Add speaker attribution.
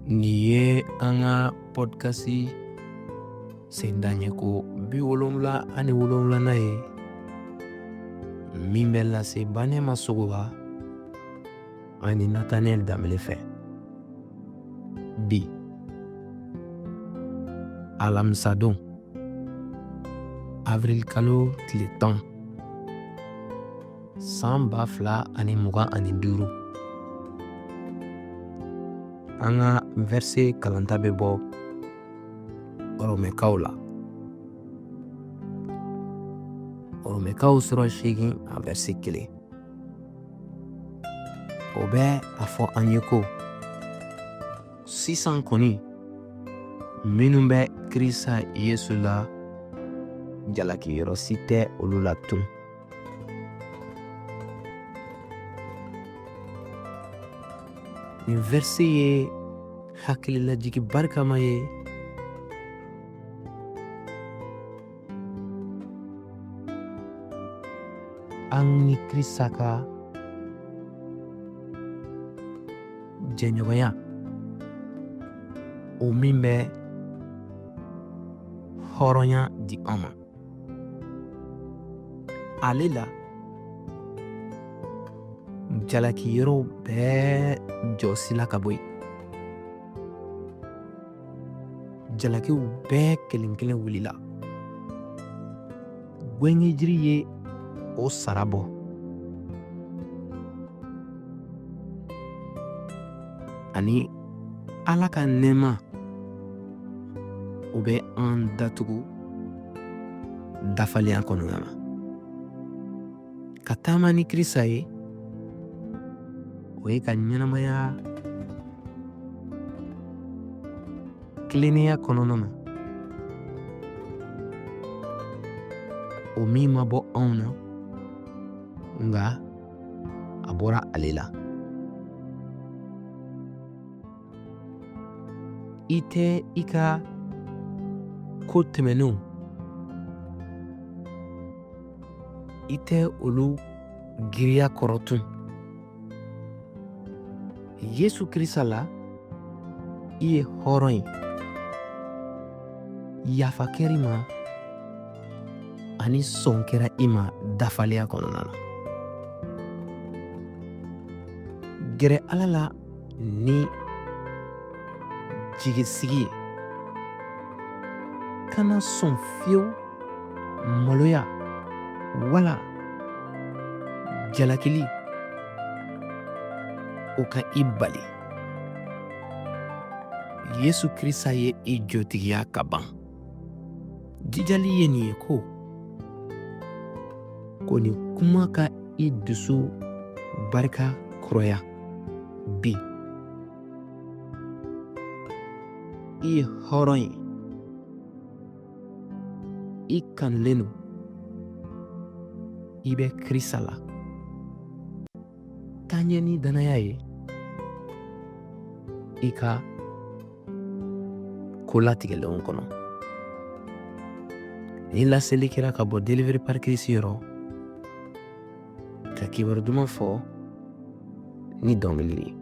Speaker 1: Nin ye an ka podcast sendaɲɛko 77nan ye min bɛ lase Banɛma Sogoba ani Natanɛl Danbele fɛ. Bi alamisadon avril kalo tile 10 san 2025 an ka verse kalanta bɛ bɔ Rɔmɛkaw la. Rɔmɛkaw sura 8 a verse 1. O bɛ a fɔ an ye ko sisan kɔni minnu bɛ Kirisa Yesu la jalakiyɔrɔ si tɛ olu la tun. Nin verse ye hakililajigi barikama ye an ni Kirisa ka jɛɲɔgɔnya o min bɛ hɔrɔnya di an ma. Ale la jalakiyɔrɔw bɛɛ jɔsila ka bɔ yen. Jalakiw bɛɛ kelen kelen wulila. Gwɛngɛjiri ye o sara bɔ. Ani Ala ka nɛɛma o bɛ an datugu dafalenya kɔnɔna na. Ka taama ni Kirisa ye o ye ka ɲɛnamaya tilennenya kɔnɔna na o min ma bɔ anw na nka a bɔra ale la. I tɛ i ka ko tɛmɛnenw i tɛ olu giriya kɔrɔtun. Yesu Kirisa la i ye hɔrɔn ye. Yafa kɛra i ma ani sɔn kɛra i ma dafalenya kɔnɔna na. Gɛrɛ Ala la ni jigisigi ye. Kana sɔn fiyewu maloya wala jalakili o ka i bali. Yesu Kirisa ye i jɔtigiya ka ban. Jijali ye nin ye ko nin kuma ka i dusu barika kɔrɔya bi. I ye hɔrɔn ye. I kanulen don. I bɛ Kirisa la. Taɲɛ ni danaya ye i ka ko latigɛlenw kɔnɔ. Ni laseli kɛra ka bɔ Delivery par Kirisi yɔrɔ ka kibaru duman fɔ ni dɔnkili ye.